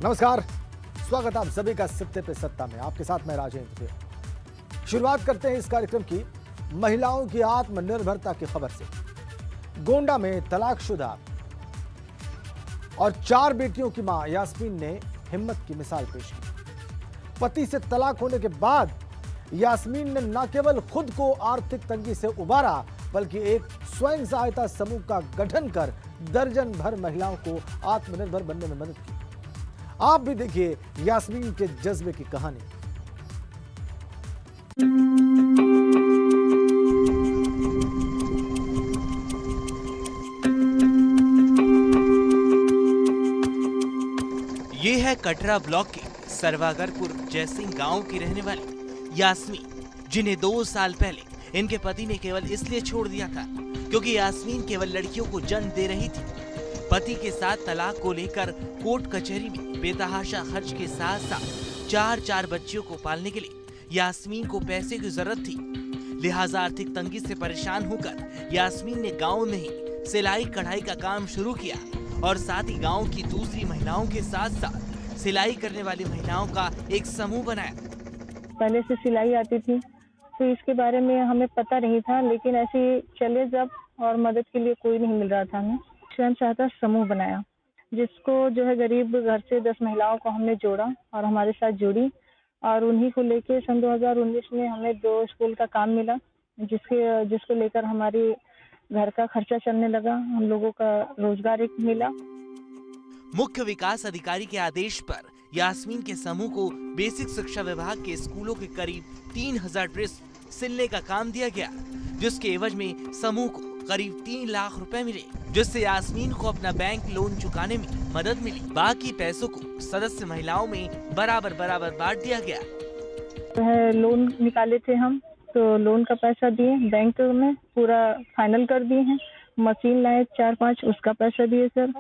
नमस्कार, स्वागत आप सभी का सत्ते पे सत्ता में। आपके साथ मैं राजेंद्र। शुरुआत करते हैं इस कार्यक्रम की महिलाओं की आत्मनिर्भरता की खबर से। गोंडा में तलाकशुदा और 4 बेटियों की मां यास्मीन ने हिम्मत की मिसाल पेश की। पति से तलाक होने के बाद यास्मीन ने न केवल खुद को आर्थिक तंगी से उबारा, बल्कि एक स्वयं सहायता समूह का गठन कर दर्जन भर महिलाओं को आत्मनिर्भर बनने में मदद की। आप भी देखिए यास्मीन के जज्बे की कहानी। ये है कटरा ब्लॉक के सरवागरपुर जयसिंह गांव की रहने वाली यास्मीन, जिन्हें 2 साल पहले इनके पति ने केवल इसलिए छोड़ दिया था क्योंकि यास्मीन केवल लड़कियों को जन्म दे रही थी। पति के साथ तलाक को लेकर कोर्ट कचहरी में बेतहाशा खर्च के साथ साथ 4 बच्चियों को पालने के लिए यास्मीन को पैसे की जरूरत थी। लिहाजा आर्थिक तंगी से परेशान होकर यास्मीन ने गांव में ही सिलाई कढ़ाई का काम शुरू किया और साथ ही गांव की दूसरी महिलाओं के साथ साथ सिलाई करने वाली महिलाओं का एक समूह बनाया। पहले से सिलाई आती थी तो इसके बारे में हमें पता नहीं था, लेकिन ऐसे चले जब और मदद के लिए कोई नहीं मिल रहा था, हमें स्वयं सहायता समूह बनाया, जिसको जो है गरीब घर से 10 महिलाओं को हमने जोड़ा और हमारे साथ जुड़ी और उन्हीं को लेके सन 2019 में हमें 2 स्कूल का काम मिला, जिसको लेकर हमारी घर का खर्चा चलने लगा, हम लोगों का रोजगार एक मिला। मुख्य विकास अधिकारी के आदेश पर यास्मीन के समूह को बेसिक शिक्षा विभाग के स्कूलों के करीब 3000 ड्रेस सिलने का काम दिया गया, जिसके एवज में समूह को करीब 3 लाख रुपए मिले, जिससे यास्मीन को अपना बैंक लोन चुकाने में मदद मिली। बाकी पैसों को सदस्य महिलाओं में बराबर बांट दिया गया। लोन निकाले थे हम, तो लोन का पैसा दिए, बैंक में पूरा फाइनल कर दिए हैं। मशीन लाए 4-5, उसका पैसा दिए सर,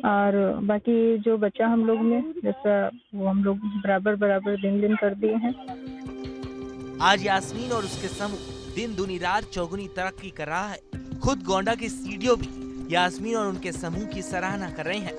और बाकी जो बचा हम लोग में जैसा वो हम लोग बराबर दिन कर दिए हैं। आज यास्मीन और उसके समूह दिन दुनी रात चौगुनी तरक्की कर रहा है। खुद गोंडा के सीडीओ भी यास्मीन और उनके समूह की सराहना कर रहे हैं।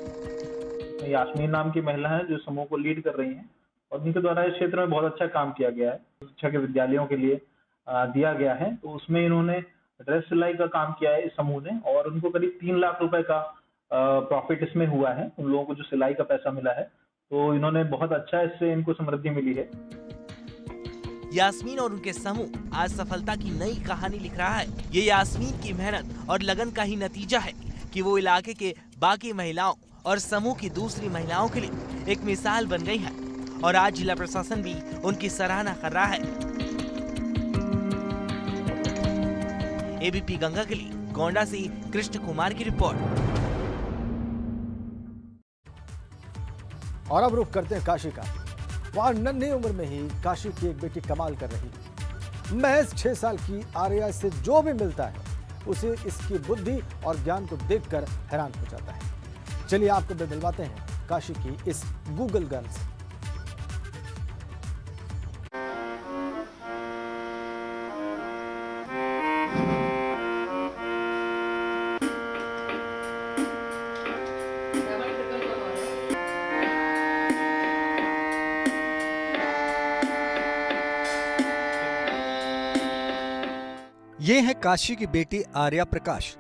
यास्मीन नाम की महिला है जो समूह को लीड कर रही हैं और उनके द्वारा इस क्षेत्र में बहुत अच्छा काम किया गया है। शिक्षा के विद्यालयों के लिए दिया गया है, तो उसमें इन्होंने ड्रेस सिलाई का काम किया है इस समूह ने, और उनको करीब 3 लाख रुपए का प्रॉफिट इसमें हुआ है। उन लोगों को जो सिलाई का पैसा मिला है, तो इन्होंने बहुत अच्छा, इससे इनको समृद्धि मिली है। यास्मीन और उनके समूह आज सफलता की नई कहानी लिख रहा है। ये यास्मीन की मेहनत और लगन का ही नतीजा है कि वो इलाके के बाकी महिलाओं और समूह की दूसरी महिलाओं के लिए एक मिसाल बन गई है और आज जिला प्रशासन भी उनकी सराहना कर रहा है। एबीपी गंगा के लिए गोंडा से कृष्ण कुमार की रिपोर्ट। और अब रुख करते हैं काशी का। वहां नन्ही उम्र में ही काशी की एक बेटी कमाल कर रही है। महज 6 साल की आर्या से जो भी मिलता है उसे इसकी बुद्धि और ज्ञान को देखकर हैरान हो जाता है। चलिए आपको भी मिलवाते हैं काशी की इस गूगल गर्ल से। ये है काशी की बेटी आर्या प्रकाश,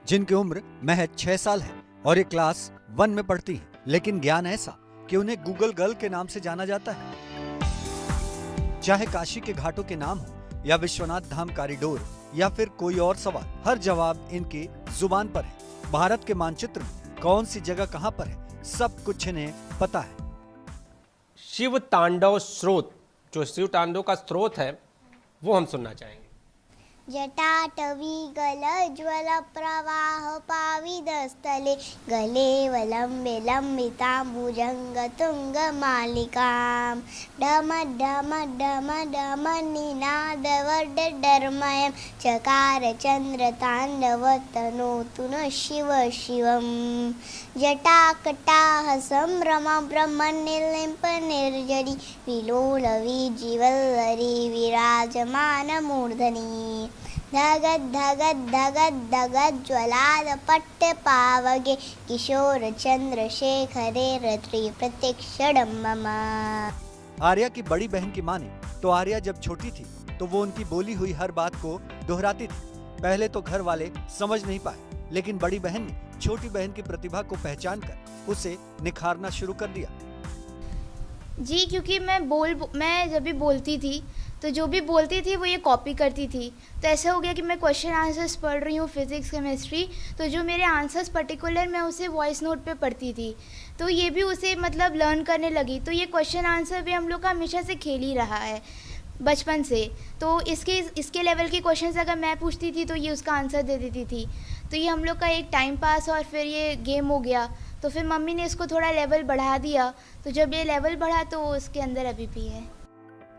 जिनकी उम्र महज 6 साल है और ये क्लास 1 में पढ़ती है। लेकिन ज्ञान ऐसा कि उन्हें गूगल गर्ल के नाम से जाना जाता है। चाहे काशी के घाटों के नाम हो या विश्वनाथ धाम कॉरिडोर या फिर कोई और सवाल, हर जवाब इनकी जुबान पर है। भारत के मानचित्र में कौन सी जगह कहां पर है, सब कुछ इन्हें पता है। शिव तांडव स्रोत, जो शिव तांडव का स्रोत है वो हम सुनना चाहेंगे। जटाटवी गलज्वल प्रवाह पाविदस्थले गलेवलम्बे लम्बिताम्बुजङ्गतुङ्गमालिकां डम डम डम डम निनादवडडर्मयं चकार चन्द्रताण्डवतनोतु न शिव शिवं जटाकटाह सम्भ्रम ब्रह्मनिलिम्प निर्जरी विलोलवीजिवल्लरी विराजमानमूर्धनि धगत धगत धगत धगत ज्वलादपट्ट पावगे किशोर चंद्रशेखरे रत्रि प्रत्यक्षणं मम। आर्या की बड़ी बहन की माने तो आर्या जब छोटी थी तो वो उनकी बोली हुई हर बात को दोहराती थी। पहले तो घर वाले समझ नहीं पाए, लेकिन बड़ी बहन ने छोटी बहन की प्रतिभा को पहचान कर उसे निखारना शुरू कर दिया। जी, क्योंकि मैं जब भी बोलती थी तो जो भी बोलती थी वो ये कॉपी करती थी। तो ऐसा हो गया कि मैं क्वेश्चन आंसर्स पढ़ रही हूँ फिजिक्स केमिस्ट्री, तो जो मेरे आंसर्स पर्टिकुलर मैं उसे वॉइस नोट पे पढ़ती थी, तो ये भी उसे मतलब लर्न करने लगी। तो ये क्वेश्चन आंसर भी हम लोग का हमेशा से खेल ही रहा है बचपन से। तो इसके लेवल के क्वेश्चंस अगर मैं पूछती थी तो ये उसका आंसर दे देती थी। तो ये हम लोग का एक टाइम पास और फिर ये गेम हो गया। तो फिर मम्मी ने इसको थोड़ा लेवल बढ़ा दिया, तो जब ये लेवल बढ़ा तो उसके अंदर अभी भी है।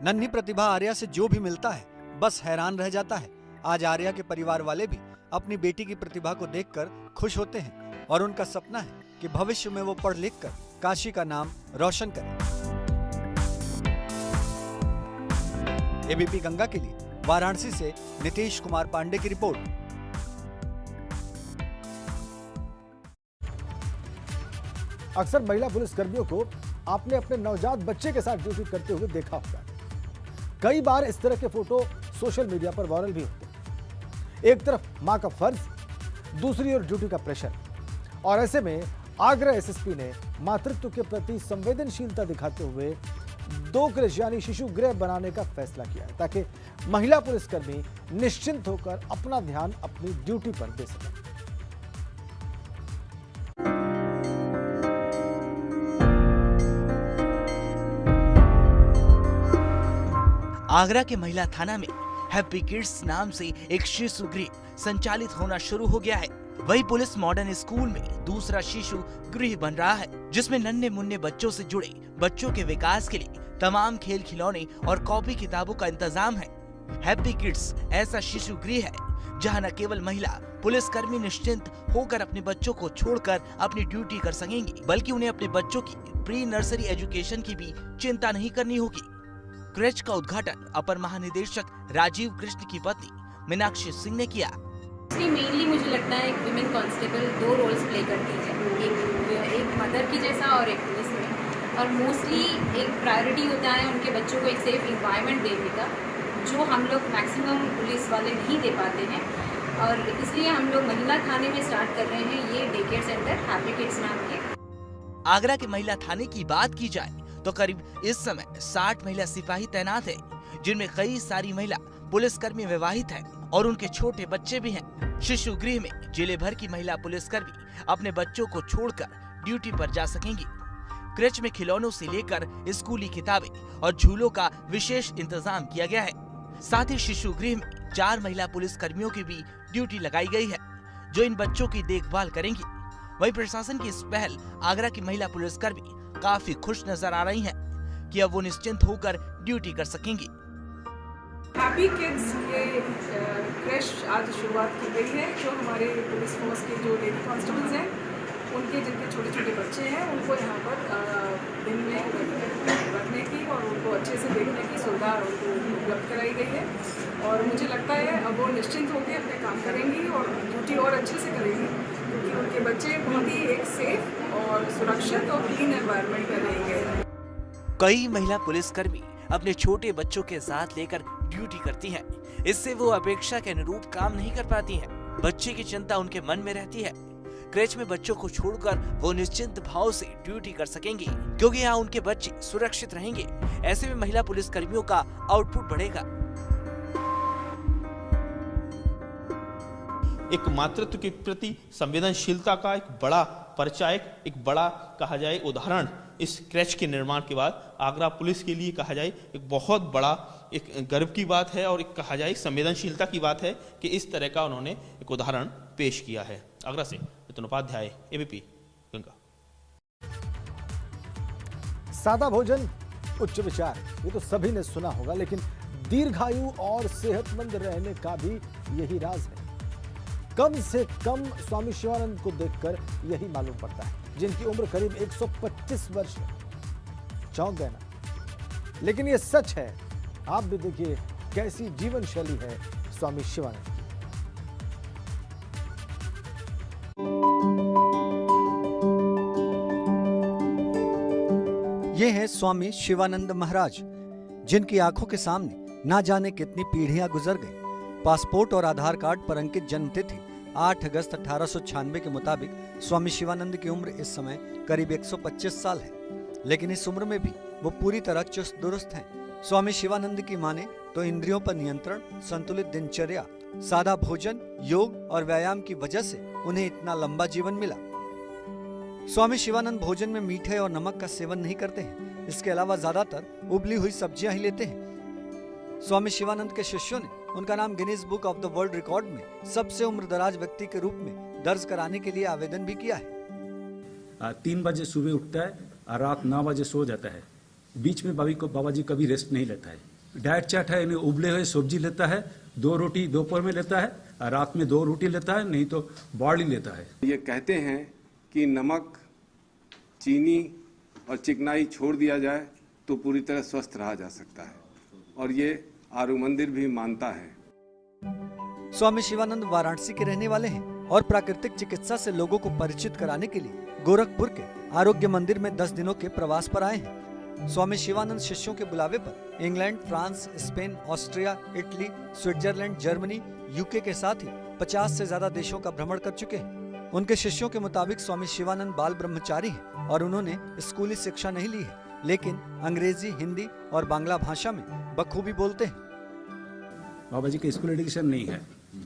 नन्ही प्रतिभा आर्या से जो भी मिलता है बस हैरान रह जाता है। आज आर्या के परिवार वाले भी अपनी बेटी की प्रतिभा को देखकर खुश होते हैं और उनका सपना है कि भविष्य में वो पढ़ लिख कर काशी का नाम रोशन करे। एबीपी गंगा के लिए वाराणसी से नीतीश कुमार पांडे की रिपोर्ट। अक्सर महिला पुलिसकर्मियों को आपने अपने नवजात बच्चे के साथ ड्यूटी करते हुए देखा होगा। कई बार इस तरह के फोटो सोशल मीडिया पर वायरल भी होते हैं। एक तरफ मां का फर्ज, दूसरी ओर ड्यूटी का प्रेशर, और ऐसे में आगरा एसएसपी ने मातृत्व के प्रति संवेदनशीलता दिखाते हुए 2 गृह यानी शिशु गृह बनाने का फैसला किया है, ताकि महिला पुलिसकर्मी निश्चिंत होकर अपना ध्यान अपनी ड्यूटी पर दे सकें। आगरा के महिला थाना में हैप्पी किड्स नाम से एक शिशु गृह संचालित होना शुरू हो गया है। वही पुलिस मॉडर्न स्कूल में दूसरा शिशु गृह बन रहा है, जिसमें नन्हे मुन्ने बच्चों से जुड़े बच्चों के विकास के लिए तमाम खेल खिलौने और कॉपी किताबों का इंतजाम है। हैप्पी किड्स ऐसा शिशु गृह है जहां न केवल महिला पुलिसकर्मी निश्चिंत होकर अपने बच्चों को छोड़कर अपनी ड्यूटी कर सकेंगी, बल्कि उन्हें अपने बच्चों की प्री नर्सरी एजुकेशन की भी चिंता नहीं करनी होगी। क्रेच का उद्घाटन अपर महानिदेशक राजीव कृष्ण की पत्नी मीनाक्षी सिंह ने किया। मेनली मुझे लगता है एक विमेन कांस्टेबल 2 रोल्स प्ले करती है, एक मदर की जैसा और एक पुलिस में। और मोस्टली एक प्रायोरिटी होता है उनके बच्चों को एक सेफ इन्वायरमेंट देने का, जो हम लोग मैक्सिमम पुलिस वाले नहीं दे पाते हैं। और इसलिए हम लोग महिला थाने में स्टार्ट कर रहे हैं ये day care centre happy kids नाम के। आगरा के महिला थाने की बात की जाए तो करीब इस समय 60 महिला सिपाही तैनात है, जिनमें कई सारी महिला पुलिसकर्मी विवाहित हैं और उनके छोटे बच्चे भी हैं। शिशु गृह में जिले भर की महिला पुलिसकर्मी अपने बच्चों को छोड़कर ड्यूटी पर जा सकेंगी। क्रेच में खिलौनों से लेकर स्कूली किताबें और झूलों का विशेष इंतजाम किया गया है। साथ ही शिशु गृह में 4 महिला पुलिसकर्मियों की भी ड्यूटी लगाई गई है, जो इन बच्चों की देखभाल करेंगी। वहीं प्रशासन की इस पहल आगरा की महिला पुलिसकर्मी काफी खुश नजर आ रही हैं कि अब वो निश्चिंत होकर ड्यूटी कर सकेंगी। हैप्पी किड्स ये क्रैश आज शुरुआत की गई है, जो हमारे पुलिस फोर्स के जो लेडी कांस्टेबल्स हैं उनके जिनके छोटे छोटे बच्चे हैं उनको यहाँ पर दिन में रखने की और उनको अच्छे से देखने की सुविधा उनको उपलब्ध कराई गई है। और मुझे लगता है अब वो निश्चिंत होकर अपने काम करेंगी और ड्यूटी और अच्छे से करेंगी, क्योंकि उनके बच्चे बहुत ही एक सेफ और सुरक्षित और क्लीन एनवायरनमेंट में रहेंगे। कई महिला पुलिसकर्मी अपने छोटे बच्चों के साथ लेकर ड्यूटी करती हैं। इससे वो अपेक्षा के अनुरूप काम नहीं कर पाती हैं। बच्चे की चिंता उनके मन में रहती है। क्रेच में बच्चों को छोड़कर वो निश्चिंत भाव से ड्यूटी कर सकेंगी, क्योंकि यहाँ उनके बच्चे सुरक्षित रहेंगे। ऐसे में महिला पुलिसकर्मियों का आउटपुट बढ़ेगा। एक मातृत्व के प्रति संवेदनशीलता का एक बड़ा परिचायक, एक बड़ा कहा जाए उदाहरण इस क्रैच के निर्माण के बाद आगरा पुलिस के लिए कहा जाए एक बहुत बड़ा एक गर्व की बात है और एक कहा जाए संवेदनशीलता की बात है कि इस तरह का उन्होंने एक उदाहरण पेश किया है। आगरा से नितिन उपाध्याय, एबीपी गंगा। सादा भोजन, उच्च विचार, ये तो सभी ने सुना होगा, लेकिन दीर्घायु और सेहतमंद रहने का भी यही राज है। कम से कम स्वामी शिवानंद को देखकर यही मालूम पड़ता है, जिनकी उम्र करीब 125 वर्ष है। चौंक गए ना? लेकिन ये सच है। आप भी देखिए कैसी जीवन शैली है स्वामी शिवानंद की। स्वामी शिवानंद महाराज, जिनकी आंखों के सामने ना जाने कितनी पीढ़ियां गुजर गई। पासपोर्ट और आधार कार्ड पर अंकित जन्म तिथि 8 अगस्त 1896 के मुताबिक स्वामी शिवानंद की उम्र इस समय करीब 125 साल है, लेकिन इस उम्र में भी वो पूरी तरह चुस्त दुरुस्त हैं। स्वामी शिवानंद की माने तो इंद्रियों पर नियंत्रण, संतुलित दिनचर्या, सादा भोजन, योग और व्यायाम की वजह से उन्हें इतना लंबा जीवन मिला। स्वामी शिवानंद भोजन में मीठे और नमक का सेवन नहीं करते हैं। इसके अलावा ज्यादातर उबली हुई सब्जियां ही लेते हैं। स्वामी शिवानंद के शिष्यों ने उनका नाम Guinness book of the world record में सबसे उम्रदराज व्यक्ति के रूप में दर्ज कराने के लिए आवेदन भी किया है। 3 बजे सुबह उठता है और रात 9 बजे सो जाता है। बीच में बाबा जी कभी रेस्ट नहीं लेता है। डाइट चार्ट है, इन्हें उबले हुए सब्जी लेता है, 2 रोटी दोपहर में लेता है और रात में 2 रोटी लेता है, नहीं तो बार्ली लेता है। ये कहते हैं कि नमक, चीनी और चिकनाई छोड़ दिया जाए तो पूरी तरह स्वस्थ रहा जा सकता है, और ये आरू मंदिर भी मानता है। स्वामी शिवानंद वाराणसी के रहने वाले हैं और प्राकृतिक चिकित्सा से लोगों को परिचित कराने के लिए गोरखपुर के आरोग्य मंदिर में 10 दिनों के प्रवास पर आए हैं। स्वामी शिवानंद शिष्यों के बुलावे पर England, France, Spain, Austria, Italy, Switzerland, Germany, UK के साथ ही 50 से ज्यादा देशों का भ्रमण कर चुके हैं। उनके शिष्यों के मुताबिक स्वामी शिवानंद बाल ब्रह्मचारी हैं और उन्होंने स्कूली शिक्षा नहीं ली है, लेकिन अंग्रेजी, हिंदी और बांग्ला भाषा में बखूबी बोलते हैं। बाबा जी के स्कूल एजुकेशन नहीं है,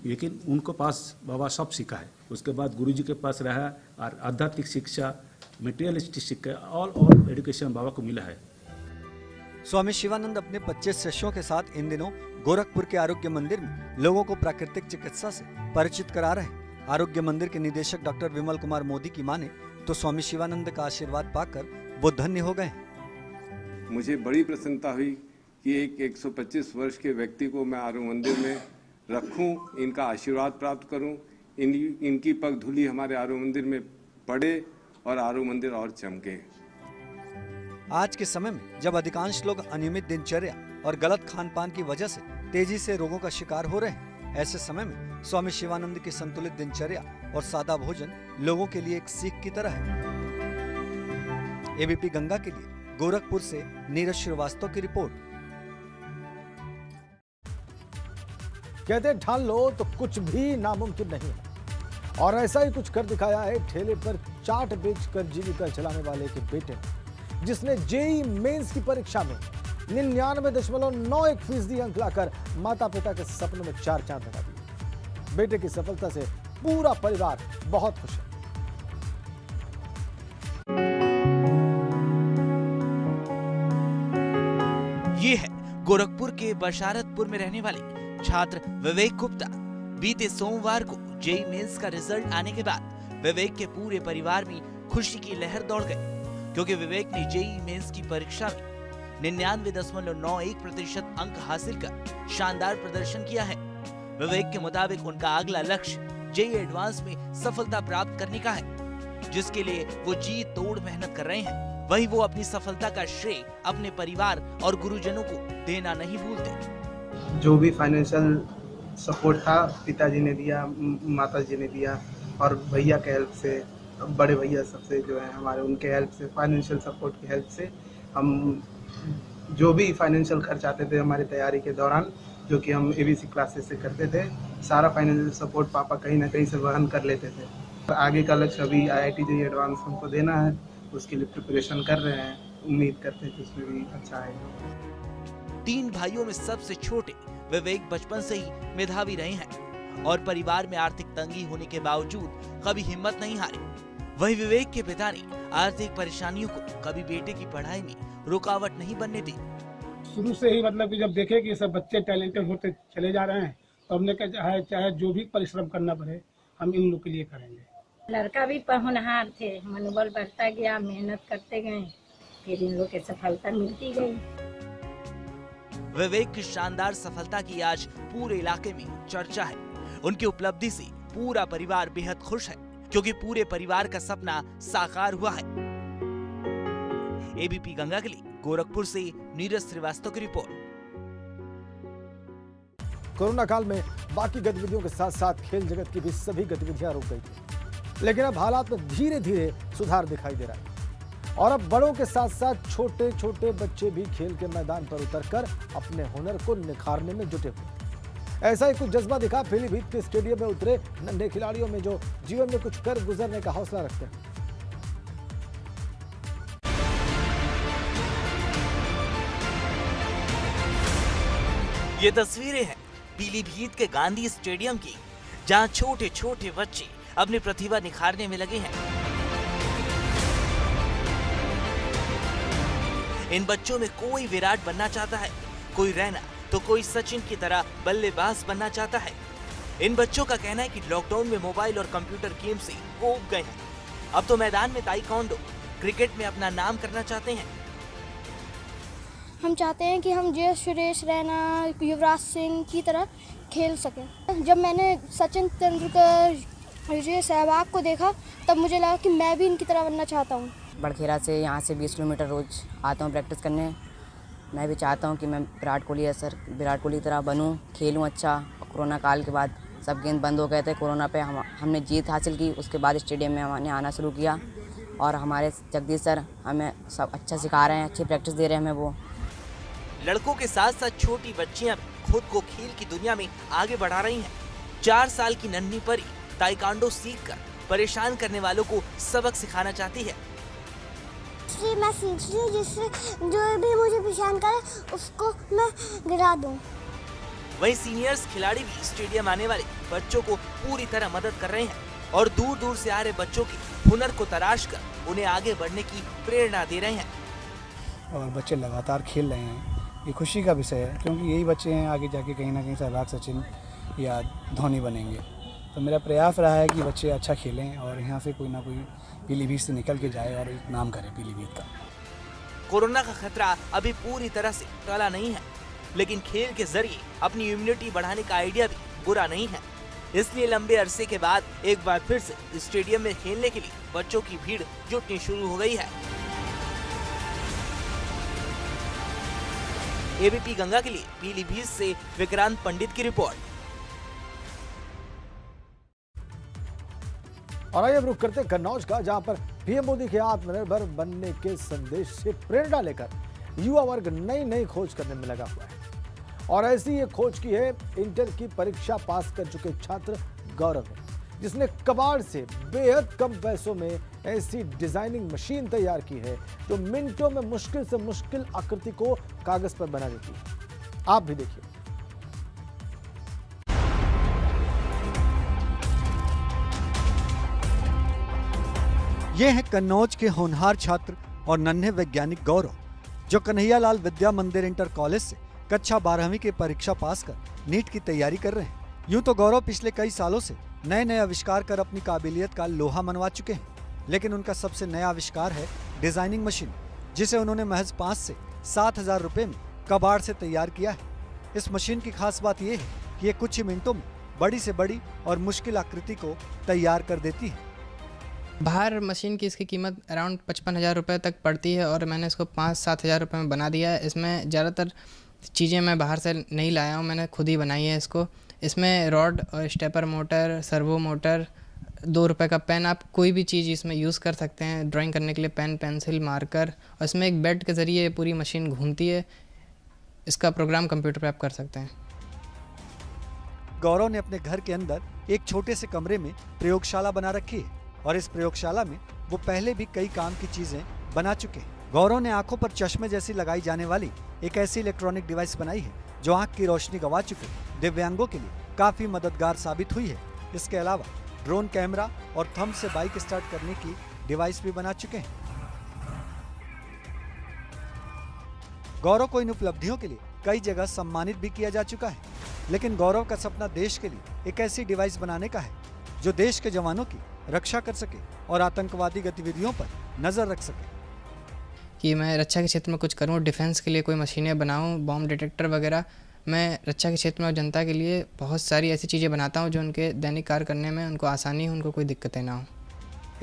लेकिन उनको पास बाबा सब सीखा है। उसके बाद गुरुजी के पास रहा और आध्यात्मिक शिक्षा, मटेरियलिस्टिक शिक्षा, ऑल एजुकेशन बाबा को मिला है। स्वामी शिवानंद अपने 25 शिष्यों के साथ इन दिनों गोरखपुर के आरोग्य मंदिर में लोगों को प्राकृतिक चिकित्सा से परिचित करा रहे हैं। आरोग्य मंदिर के निदेशक डॉक्टर विमल कुमार मोदी की माने तो स्वामी शिवानंद का आशीर्वाद पाकर वो धन्य हो गए हैं। मुझे बड़ी प्रसन्नता हुई कि एक 125 वर्ष के व्यक्ति को मैं आरू मंदिर में रखूं, इनका आशीर्वाद प्राप्त करूं, इनकी पग धूली हमारे आरू मंदिर में पड़े और आरू मंदिर और चमके। आज के समय में जब अधिकांश लोग अनियमित दिनचर्या और गलत खान पान की वजह से तेजी से रोगों का शिकार हो रहे हैं, ऐसे समय में स्वामी शिवानंद की संतुलित दिनचर्या और सादा भोजन लोगों के लिए एक सीख की तरह है। एबीपी गंगा के लिए गोरखपुर से नीरज श्रीवास्तव की रिपोर्ट। कहते हैं ठान लो तो कुछ भी नामुमकिन नहीं है, और ऐसा ही कुछ कर दिखाया है ठेले पर चाट बेचकर जीविका चलाने वाले के बेटे ने, जिसने जेईई मेंस की परीक्षा में 99.91% अंक लाकर माता पिता के सपनों में 4 चांद लगा दिए। बेटे की सफलता से पूरा परिवार बहुत खुश है। ये है गोरखपुर के बशारतपुर में रहने वाले छात्र विवेक गुप्ता। बीते सोमवार को जेईई मेंस का रिजल्ट आने के बाद विवेक के पूरे परिवार में खुशी की लहर दौड़ गई, क्योंकि विवेक ने जेईई मेंस की परीक्षा में 99.91% अंक हासिल कर शानदार प्रदर्शन किया है। विवेक के मुताबिक उनका अगला लक्ष्य जेईई एडवांस में सफलता प्राप्त करने का है, जिसके लिए वो जी तोड़ मेहनत कर रहे हैं। वहीं वो अपनी सफलता का श्रेय अपने परिवार और गुरुजनों को देना नहीं भूलते। जो भी फाइनेंशियल सपोर्ट था पिताजी ने दिया, माताजी ने दिया, और भैया के हेल्प से, बड़े भैया सबसे जो है हमारे, उनके हेल्प से, फाइनेंशियल सपोर्ट की हेल्प से हम जो भी फाइनेंशियल खर्च आते थे हमारी तैयारी के दौरान, जो कि हम एबीसी क्लासेस से करते थे, सारा फाइनेंशियल सपोर्ट पापा कहीं ना कहीं से वहन कर लेते थे। आगे का लक्ष्य अभी IIT जेईई एडवांस हमको देना है, उसके लिए प्रिपरेशन कर रहे हैं। उम्मीद करते हैं कि उसमें भी अच्छा आएगा। 3 भाइयों में सबसे छोटे विवेक बचपन से ही मेधावी रहे हैं और परिवार में आर्थिक तंगी होने के बावजूद कभी हिम्मत नहीं हारी। वहीं विवेक के पिता ने आर्थिक परेशानियों को कभी बेटे की पढ़ाई में रुकावट नहीं बनने दी। शुरू से ही मतलब कि जब देखे कि सब बच्चे टैलेंटेड होते चले जा रहे हैं, तो हमने कहा चाहे जो भी परिश्रम करना पड़े हम इन लोग के लिए करेंगे। लड़का भी होनहार थे, मनोबल बढ़ता गया, मेहनत करते गए, फिर इन लोग की सफलता मिलती गई। विवेक की शानदार सफलता की आज पूरे इलाके में चर्चा है। उनकी उपलब्धि से पूरा परिवार बेहद खुश है, क्योंकि पूरे परिवार का सपना साकार हुआ है। एबीपी गंगा के लिए गोरखपुर से नीरज श्रीवास्तव की रिपोर्ट। कोरोना काल में बाकी गतिविधियों के साथ साथ खेल जगत की भी सभी गतिविधियां रुक गई थी, लेकिन अब हालात में धीरे धीरे सुधार दिखाई दे रहा है। और अब बड़ों के साथ साथ छोटे छोटे बच्चे भी खेल के मैदान पर उतरकर अपने हुनर को निखारने में जुटे हुए। ऐसा ही कुछ जज्बा दिखा पीलीभीत के स्टेडियम में उतरे नन्हे खिलाड़ियों में जो जीवन में कुछ कर गुजरने का हौसला रखते हैं। ये तस्वीरें हैं पीलीभीत के गांधी स्टेडियम की, जहां छोटे छोटे बच्चे अपनी प्रतिभा निखारने में लगे हैं। इन बच्चों में कोई विराट बनना चाहता है, कोई रैना तो कोई सचिन की तरह बल्लेबाज बनना चाहता है। इन बच्चों का कहना है कि लॉकडाउन में मोबाइल और कंप्यूटर गेम से ऊब गए हैं, अब तो मैदान में ताइक्वांडो, क्रिकेट में अपना नाम करना चाहते हैं। हम चाहते हैं कि हम जय सुरेश रैना, युवराज सिंह की तरह खेल सकें। जब मैंने सचिन तेंदुलकर, जय सहवाग को देखा तब मुझे लगा कि मैं भी इनकी तरह बनना चाहता हूँ। बड़खेरा से यहाँ से 20 किलोमीटर रोज आता हूँ प्रैक्टिस करने। मैं भी चाहता हूँ कि मैं विराट कोहली की तरह बनूँ, खेलूँ अच्छा। कोरोना काल के बाद सब गेंद बंद हो गए थे, कोरोना पे हमने जीत हासिल की। उसके बाद स्टेडियम में हमने आना शुरू किया और हमारे जगदीश सर हमें सब अच्छा सिखा रहे हैं, अच्छी प्रैक्टिस दे रहे हैं हमें वो। लड़कों के साथ साथ छोटी बच्चियां भी खुद को खेल की दुनिया में आगे बढ़ा रही हैं। 4 साल की नन्ही परी ताइक्वांडो सीखकर परेशान करने वालों को सबक सिखाना चाहती है। मैं सीख रही हूँ जिससे जो भी मुझे परेशान करे उसको मैं गिरा दूँ। वहीं सीनियर्स खिलाड़ी भी स्टेडियम आने वाले बच्चों को पूरी तरह मदद कर रहे हैं और दूर दूर से आ रहे बच्चों के हुनर को तराश कर उन्हें आगे बढ़ने की प्रेरणा दे रहे हैं। और बच्चे लगातार खेल रहे हैं, ये खुशी का विषय है क्योंकि यही बच्चे हैं आगे जाके कहीं ना कहीं सहवाग, सचिन या धोनी बनेंगे। तो मेरा प्रयास रहा है कि बच्चे अच्छा खेलें और यहाँ से कोई ना कोई पीलीभीत से निकल के जाए और एक नाम करे पीलीभीत का। कोरोना का खतरा अभी पूरी तरह से टला नहीं है, लेकिन खेल के जरिए अपनी इम्यूनिटी बढ़ाने का आइडिया भी बुरा नहीं है। इसलिए लंबे अरसे के बाद एक बार फिर से स्टेडियम में खेलने के लिए बच्चों की भीड़ जुटनी शुरू हो गई है। एबीपी गंगा के लिए पीलीभीत से विक्रांत पंडित की रिपोर्ट। और आइए अब रुख करते हैं कन्नौज का, जहां पर पीएम मोदी के आत्मनिर्भर बनने के संदेश से प्रेरणा लेकर युवा वर्ग नई नई खोज करने में लगा हुआ है। और ऐसी ये खोज की है इंटर की परीक्षा पास कर चुके छात्र गौरव ने, जिसने कबाड़ से बेहद कम पैसों में ऐसी डिजाइनिंग मशीन तैयार की है जो मिनटों में मुश्किल से मुश्किल आकृति को कागज पर बना देती है। आप भी देखिए। ये है कन्नौज के होनहार छात्र और नन्हे वैज्ञानिक गौरव, जो कन्हैयालाल विद्या मंदिर इंटर कॉलेज से कक्षा 12वीं की परीक्षा पास कर नीट की तैयारी कर रहे हैं। यूं तो गौरव पिछले कई सालों से नए नए आविष्कार कर अपनी काबिलियत का लोहा मनवा चुके हैं, लेकिन उनका सबसे नया आविष्कार है डिजाइनिंग मशीन, जिसे उन्होंने महज 5 से 7,000 रुपए में कबाड़ से तैयार किया है। इस मशीन की खास बात यह है कि ये कुछ ही मिनटों में बड़ी से बड़ी और मुश्किल आकृति को तैयार कर देती है। बाहर मशीन की इसकी कीमत अराउंड 55,000 रुपये तक पड़ती है और मैंने इसको 5-7 हज़ार रुपये में बना दिया है। इसमें ज़्यादातर चीज़ें मैं बाहर से नहीं लाया हूँ, मैंने खुद ही बनाई है इसको। इसमें रॉड और स्टेपर मोटर, सर्वो मोटर, 2 रुपये का पेन, आप कोई भी चीज़ इसमें यूज़ कर सकते हैं ड्राइंग करने के लिए, पेन, पेंसिल, मार्कर। और इसमें एक बेड के ज़रिए पूरी मशीन घूमती है, इसका प्रोग्राम कंप्यूटर पर आप कर सकते हैं। गौरव ने अपने घर के अंदर एक छोटे से कमरे में प्रयोगशाला बना रखी है और इस प्रयोगशाला में वो पहले भी कई काम की चीजें बना चुके हैं। गौरव ने आंखों पर चश्मे जैसी लगाई जाने वाली एक ऐसी इलेक्ट्रॉनिक डिवाइस बनाई है जो आंख की रोशनी गंवा चुके दिव्यांगों के लिए काफी मददगार साबित हुई है। इसके अलावा ड्रोन कैमरा और थंब से बाइक स्टार्ट करने की डिवाइस भी बना चुके हैं। गौरव को इन उपलब्धियों के लिए कई जगह सम्मानित भी किया जा चुका है, लेकिन गौरव का सपना देश के लिए एक ऐसी डिवाइस बनाने का है जो देश के जवानों की रक्षा कर सके और आतंकवादी गतिविधियों पर नजर रख सके। कि मैं रक्षा के क्षेत्र में कुछ करूं, डिफेंस के लिए कोई मशीनें बनाऊं, बॉम्ब डिटेक्टर वगैरह। मैं रक्षा के क्षेत्र में और जनता के लिए बहुत सारी ऐसी चीज़ें बनाता हूं जो उनके दैनिक कार्य करने में उनको आसानी हो, उनको कोई दिक्कतें ना हो।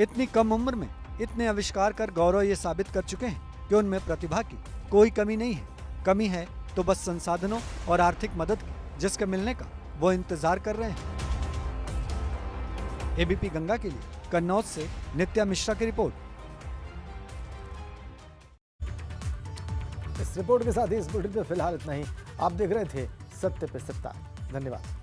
इतनी कम उम्र में इतने आविष्कार कर गौरव ये साबित कर चुके हैं कि उनमें प्रतिभा की कोई कमी नहीं है। कमी है तो बस संसाधनों और आर्थिक मदद की, जिसके मिलने का वो इंतजार कर रहे हैं। एबीपी गंगा के लिए कन्नौज से नित्या मिश्रा की रिपोर्ट। इस रिपोर्ट के साथ ही इस बुलेटिन में फिलहाल इतना ही। आप देख रहे थे सत्य पे सत्ता। धन्यवाद।